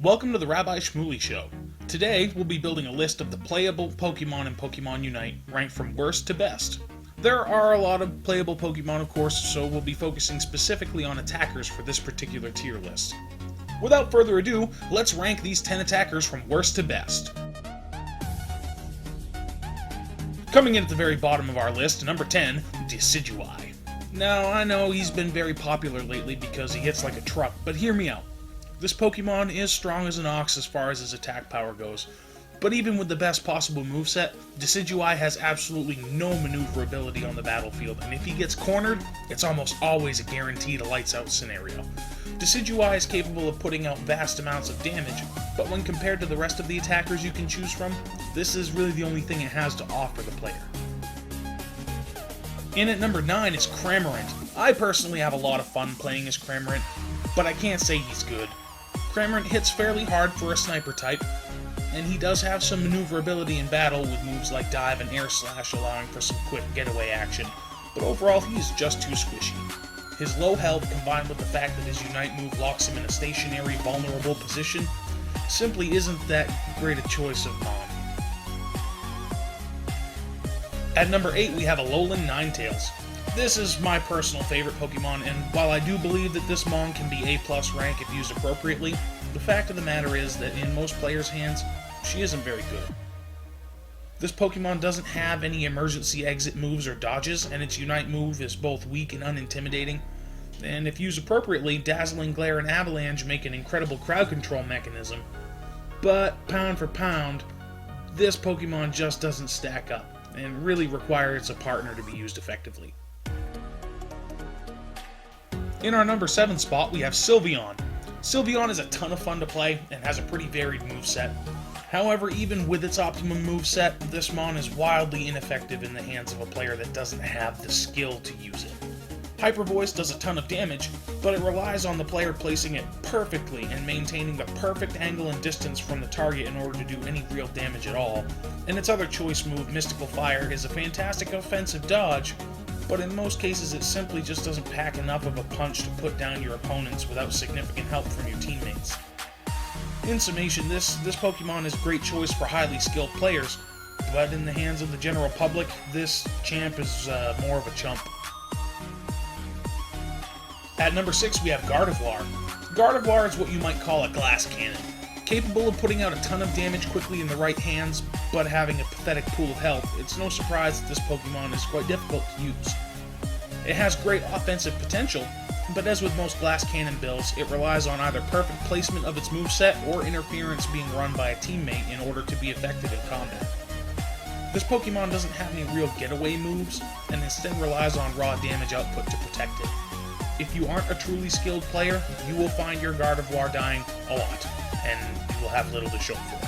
Welcome to the RabbiSchmooley Show. Today, we'll be building a list of the playable Pokemon in Pokemon Unite, ranked from worst to best. There are a lot of playable Pokemon, of course, so we'll be focusing specifically on attackers for this particular tier list. Without further ado, let's rank these 10 attackers from worst to best. Coming in at the very bottom of our list, number 10, Decidueye. Now, I know he's been very popular lately because he hits like a truck, but hear me out. This Pokemon is strong as an ox as far as his attack power goes, but even with the best possible moveset, Decidueye has absolutely no maneuverability on the battlefield, and if he gets cornered, it's almost always a guaranteed lights out scenario. Decidueye is capable of putting out vast amounts of damage, but when compared to the rest of the attackers you can choose from, this is really the only thing it has to offer the player. In at number 9 is Cramer. I personally have a lot of fun playing as Cramer, but I can't say he's good. Cramer hits fairly hard for a sniper type, and he does have some maneuverability in battle with moves like dive and air slash allowing for some quick getaway action, but overall he's just too squishy. His low health combined with the fact that his Unite move locks him in a stationary, vulnerable position simply isn't that great a choice of Mon. At number 8 we have Alolan Ninetales. This is my personal favorite Pokemon, and while I do believe that this Mon can be A+ rank if used appropriately, the fact of the matter is that in most players' hands, she isn't very good. This Pokemon doesn't have any emergency exit moves or dodges, and its Unite move is both weak and unintimidating. And if used appropriately, Dazzling Glare and Avalanche make an incredible crowd control mechanism. But pound for pound, this Pokemon just doesn't stack up, and really requires a partner to be used effectively. In our number 7 spot, we have Sylveon. Sylveon is a ton of fun to play and has a pretty varied moveset. However, even with its optimum moveset, this Mon is wildly ineffective in the hands of a player that doesn't have the skill to use it. Hyper Voice does a ton of damage, but it relies on the player placing it perfectly and maintaining the perfect angle and distance from the target in order to do any real damage at all. And its other choice move, Mystical Fire, is a fantastic offensive dodge, but in most cases it simply just doesn't pack enough of a punch to put down your opponents without significant help from your teammates. In summation, this Pokemon is a great choice for highly skilled players, but in the hands of the general public, this champ is more of a chump. At number 6 we have Gardevoir. Gardevoir is what you might call a glass cannon. Capable of putting out a ton of damage quickly in the right hands, but having a pathetic pool of health, it's no surprise that this Pokemon is quite difficult to use. It has great offensive potential, but as with most glass cannon builds, it relies on either perfect placement of its moveset or interference being run by a teammate in order to be effective in combat. This Pokemon doesn't have any real getaway moves, and instead relies on raw damage output to protect it. If you aren't a truly skilled player, you will find your Gardevoir dying a lot, and you will have little to show for it.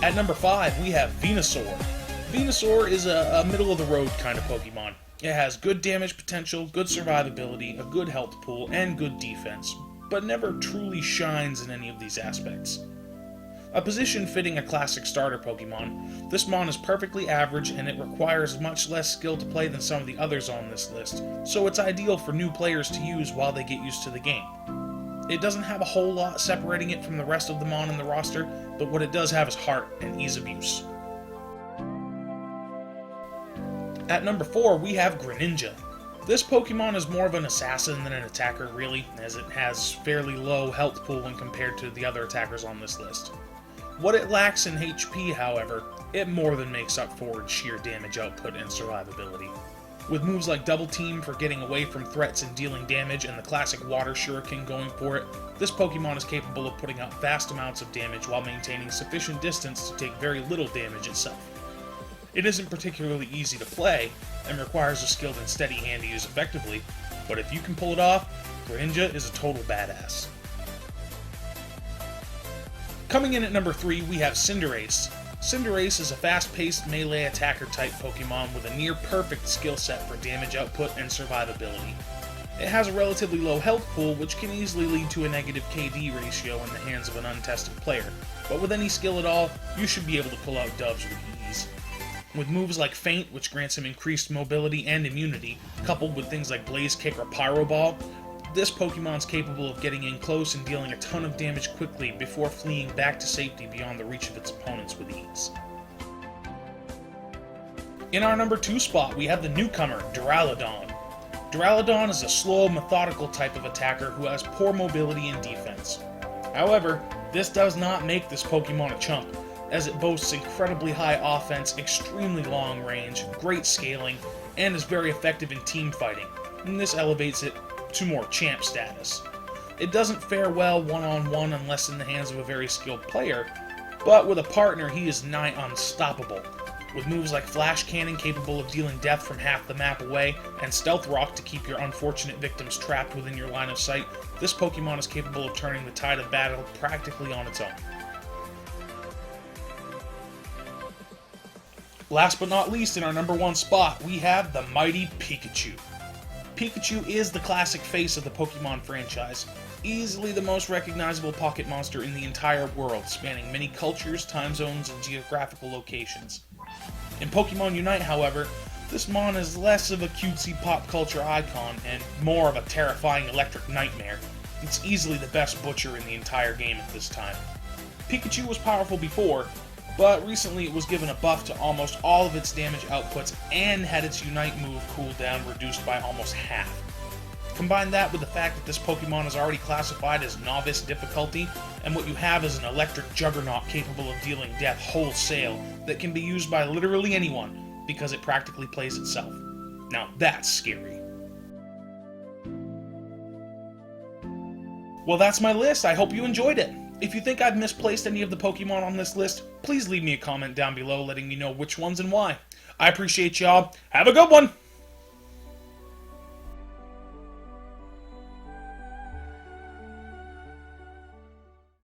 At number 5, we have Venusaur. Venusaur is a middle-of-the-road kind of Pokemon. It has good damage potential, good survivability, a good health pool, and good defense, but never truly shines in any of these aspects. A position fitting a classic starter Pokemon, this Mon is perfectly average and it requires much less skill to play than some of the others on this list, so it's ideal for new players to use while they get used to the game. It doesn't have a whole lot separating it from the rest of the Mon in the roster, but what it does have is heart and ease of use. At number 4, we have Greninja. This Pokemon is more of an assassin than an attacker, really, as it has fairly low health pool when compared to the other attackers on this list. What it lacks in HP, however, it more than makes up for in sheer damage output and survivability. With moves like Double Team for getting away from threats and dealing damage, and the classic Water Shuriken going for it, this Pokemon is capable of putting out vast amounts of damage while maintaining sufficient distance to take very little damage itself. It isn't particularly easy to play, and requires a skilled and steady hand to use effectively, but if you can pull it off, Greninja is a total badass. Coming in at number 3, we have Cinderace. Cinderace is a fast-paced melee attacker-type Pokemon with a near-perfect skill set for damage output and survivability. It has a relatively low health pool, which can easily lead to a negative KD ratio in the hands of an untested player, but with any skill at all, you should be able to pull out dubs with ease. With moves like Feint, which grants him increased mobility and immunity, coupled with things like Blaze Kick or Pyro Ball, This Pokemon's capable of getting in close and dealing a ton of damage quickly before fleeing back to safety beyond the reach of its opponents with ease. In our number 2 spot, we have the newcomer, Duraladon. Duraladon is a slow, methodical type of attacker who has poor mobility and defense. However, this does not make this Pokemon a chump, as it boasts incredibly high offense, extremely long range, great scaling, and is very effective in team fighting, and this elevates it to more champ status. It doesn't fare well one-on-one unless in the hands of a very skilled player, but with a partner he is nigh unstoppable. With moves like Flash Cannon capable of dealing death from half the map away, and Stealth Rock to keep your unfortunate victims trapped within your line of sight, this Pokemon is capable of turning the tide of battle practically on its own. Last but not least, in our number 1 spot, we have the mighty Pikachu. Pikachu is the classic face of the Pokemon franchise, easily the most recognizable pocket monster in the entire world, spanning many cultures, time zones, and geographical locations. In Pokemon Unite, however, this mon is less of a cutesy pop culture icon and more of a terrifying electric nightmare. It's easily the best butcher in the entire game at this time. Pikachu was powerful before, but recently it was given a buff to almost all of its damage outputs and had its Unite move cooldown reduced by almost half. Combine that with the fact that this Pokemon is already classified as Novice difficulty, and what you have is an electric juggernaut capable of dealing death wholesale that can be used by literally anyone because it practically plays itself. Now that's scary. Well, that's my list. I hope you enjoyed it. If you think I've misplaced any of the Pokemon on this list, please leave me a comment down below letting me know which ones and why. I appreciate y'all. Have a good one!